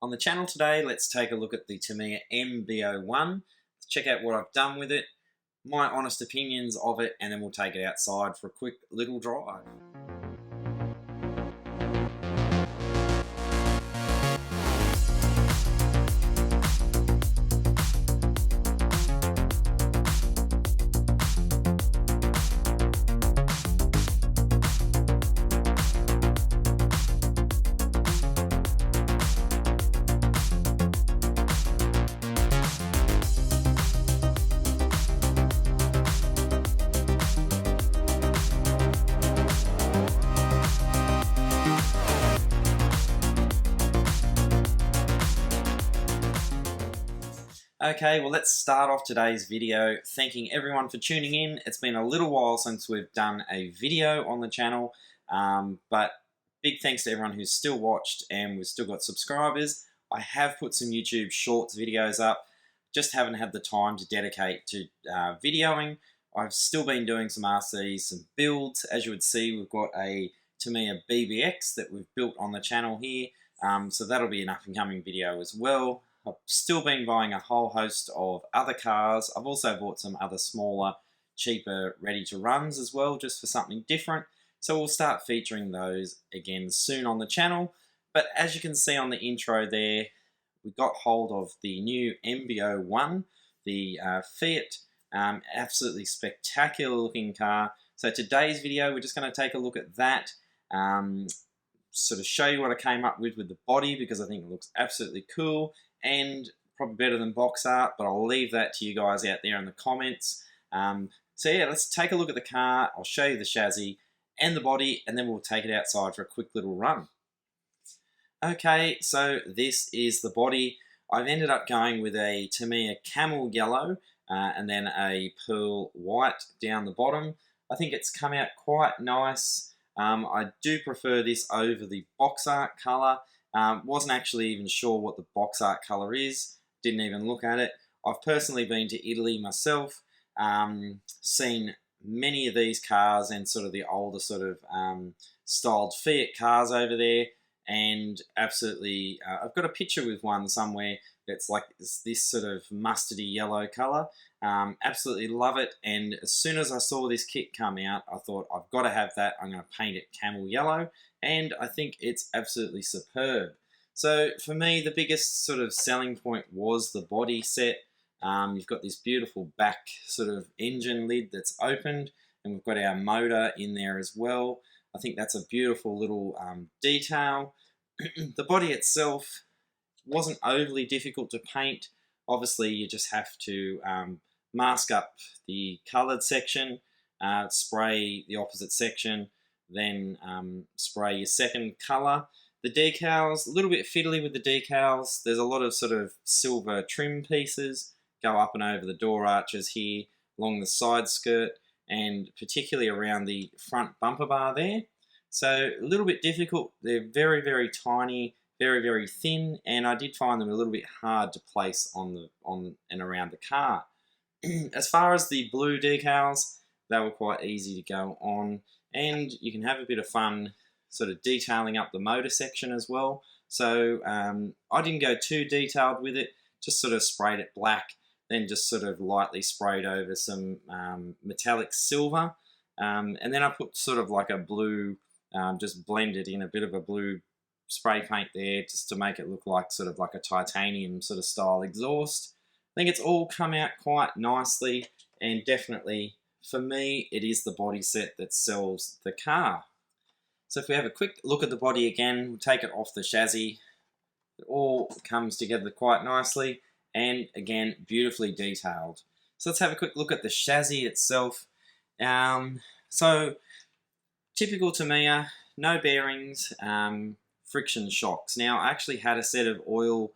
On the channel today, let's take a look at the Tamiya MB-01, check out what I've done with it, my honest opinions of it, and then we'll take it outside for a quick little drive. Okay, well let's start off today's video thanking everyone for tuning in. It's been a little while since we've done a video on the channel, but big thanks to everyone who's still watched and we've still got subscribers. I have put some YouTube Shorts videos up, just haven't had the time to dedicate to videoing. I've still been doing some RCs, some builds. As you would see, we've got a Tamiya BBX that we've built on the channel here, so that'll be an up and coming video as well. I've still been buying a whole host of other cars. I've also bought some other smaller, cheaper, ready-to-runs as well, just for something different. So we'll start featuring those again soon on the channel. But as you can see on the intro there, we got hold of the new MB-01, the Fiat, absolutely spectacular looking car. So today's video, we're just going to take a look at that, sort of show you what I came up with the body, because I think it looks absolutely cool and probably better than box art, but I'll leave that to you guys out there in the comments. So yeah, let's take a look at the car. I'll show you the chassis and the body, and then we'll take it outside for a quick little run. Okay, so this is the body. I've ended up going with a Tamiya camel yellow and then a pearl white down the bottom. I think it's come out quite nice. I do prefer this over the box art colour. Wasn't actually even sure what the box art colour is, didn't even look at it. I've personally been to Italy myself, seen many of these cars and sort of the older sort of styled Fiat cars over there, and absolutely, I've got a picture with one somewhere that's like this sort of mustardy yellow colour. Absolutely love it, and as soon as I saw this kit come out, I thought I've got to have that. I'm going to paint it camel yellow, and I think it's absolutely superb. So for me, the biggest sort of selling point was the body set. You've got this beautiful back sort of engine lid that's opened, and we've got our motor in there as well. I think that's a beautiful little detail. The body itself wasn't overly difficult to paint. Obviously, you just have to mask up the coloured section, spray the opposite section, then spray your second colour. The decals, a little bit fiddly with the decals. There's a lot of sort of silver trim pieces go up and over the door arches here, along the side skirt, and particularly around the front bumper bar there. So a little bit difficult. They're very, very tiny, very, very thin, and I did find them a little bit hard to place on and around the car. As far as the blue decals, they were quite easy to go on, and you can have a bit of fun sort of detailing up the motor section as well. So I didn't go too detailed with it, just sort of sprayed it black, then just sort of lightly sprayed over some metallic silver, and then I put sort of like a blue, just blended in a bit of a blue spray paint there, just to make it look like sort of like a titanium sort of style exhaust. I think it's all come out quite nicely, and definitely for me it is the body set that sells the car. So if we have a quick look at the body again, we'll take it off the chassis. It all comes together quite nicely, and again beautifully detailed. So let's have a quick look at the chassis itself. So typical Tamiya, no bearings, friction shocks. Now I actually had a set of oil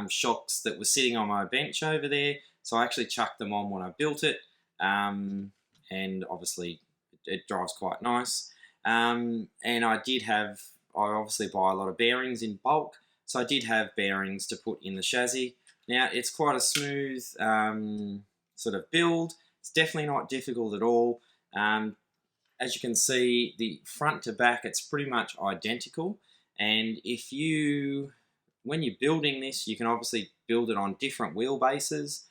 shocks that were sitting on my bench over there, so I actually chucked them on when I built it, and obviously it drives quite nice. And I obviously buy a lot of bearings in bulk, so I did have bearings to put in the chassis. Now it's quite a smooth sort of build. It's definitely not difficult at all. As you can see, the front to back, it's pretty much identical. And if you when you're building this, you can obviously build it on different wheelbases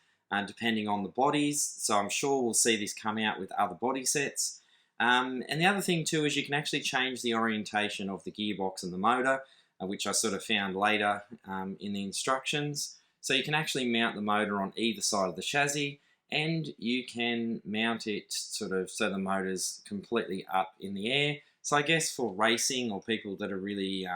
depending on the bodies. So I'm sure we'll see this come out with other body sets. And the other thing too is you can actually change the orientation of the gearbox and the motor, which I sort of found later in the instructions. So you can actually mount the motor on either side of the chassis, and you can mount it sort of so the motor's completely up in the air. So I guess for racing or people that are really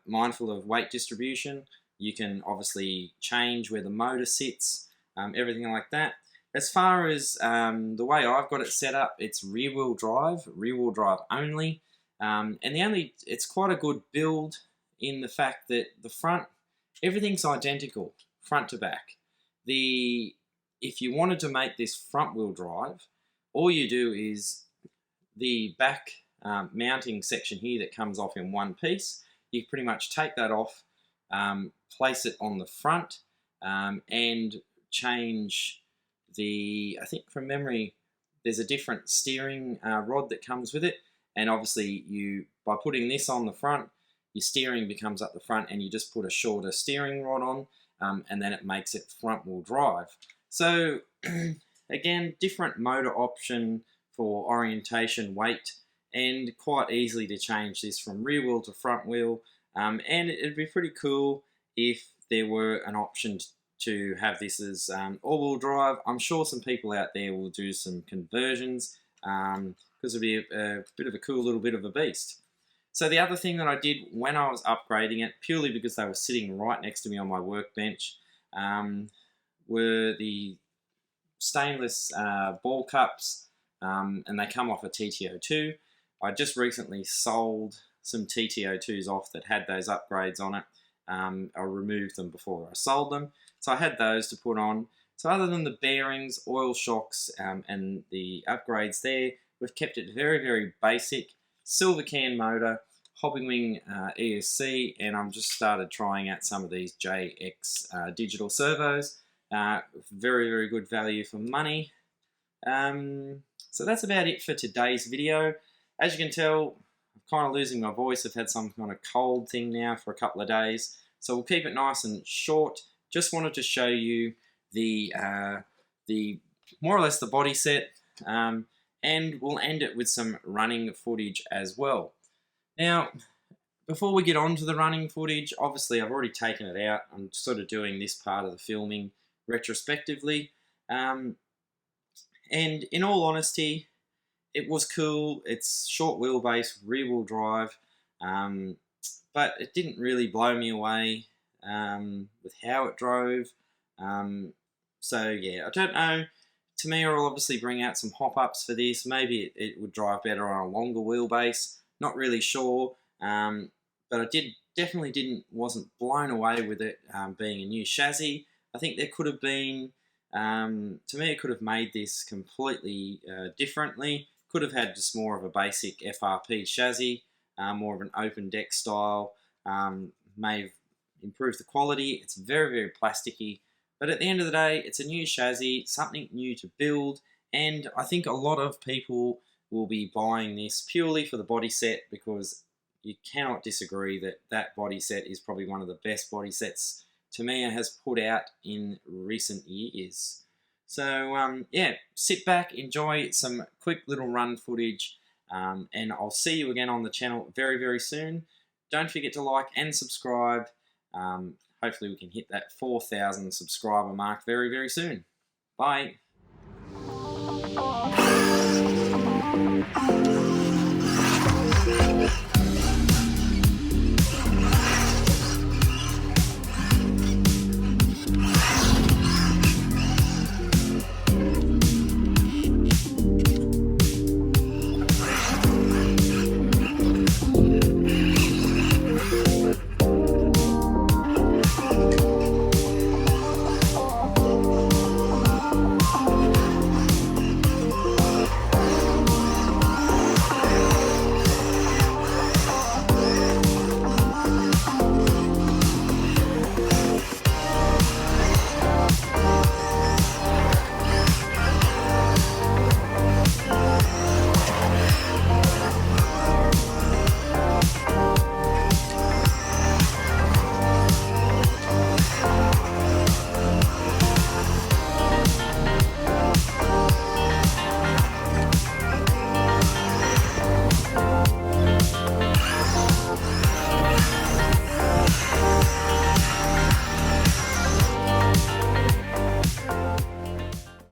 mindful of weight distribution, you can obviously change where the motor sits, everything like that. As far as the way I've got it set up, it's rear-wheel drive only. And it's quite a good build in the fact that the front, everything's identical, front to back. If you wanted to make this front-wheel drive, all you do is the back mounting section here that comes off in one piece, you pretty much take that off, place it on the front, and change I think from memory, there's a different steering rod that comes with it, and obviously by putting this on the front, your steering becomes up the front, and you just put a shorter steering rod on, and then it makes it front-wheel drive. So again, different motor option for orientation, weight, and quite easily to change this from rear wheel to front wheel. And it'd be pretty cool if there were an option to have this as all-wheel drive. I'm sure some people out there will do some conversions because it'd be a bit of a cool little bit of a beast. So the other thing that I did when I was upgrading it, purely because they were sitting right next to me on my workbench, were the stainless ball cups, and they come off a TTO2. I just recently sold some TTO2s off that had those upgrades on it. I removed them before I sold them. So I had those to put on. So other than the bearings, oil shocks, and the upgrades there, we've kept it very, very basic. Silver can motor, hopping wing ESC, and I've just started trying out some of these JX digital servos. Very, very good value for money. So that's about it for today's video. As you can tell, I'm kind of losing my voice. I've had some kind of cold thing now for a couple of days. So we'll keep it nice and short. Just wanted to show you the more or less the body set, and we'll end it with some running footage as well. Now, before we get on to the running footage, obviously I've already taken it out. I'm sort of doing this part of the filming retrospectively. And in all honesty, it was cool. It's short wheelbase, rear wheel drive, but it didn't really blow me away with how it drove. So yeah, I don't know. Tamiya will obviously bring out some hop-ups for this. Maybe it would drive better on a longer wheelbase. Not really sure. But I wasn't blown away with it being a new chassis. I think there could have been, Tamiya could have made this completely differently. Could have had just more of a basic FRP chassis, more of an open deck style. May have improved the quality. It's very, very plasticky. But at the end of the day, it's a new chassis, something new to build, and I think a lot of people will be buying this purely for the body set, because you cannot disagree that that body set is probably one of the best body sets Tamiya has put out in recent years. So yeah, sit back, enjoy some quick little run footage, and I'll see you again on the channel very, very soon. Don't forget to like and subscribe. Hopefully we can hit that 4,000 subscriber mark very, very soon. Bye.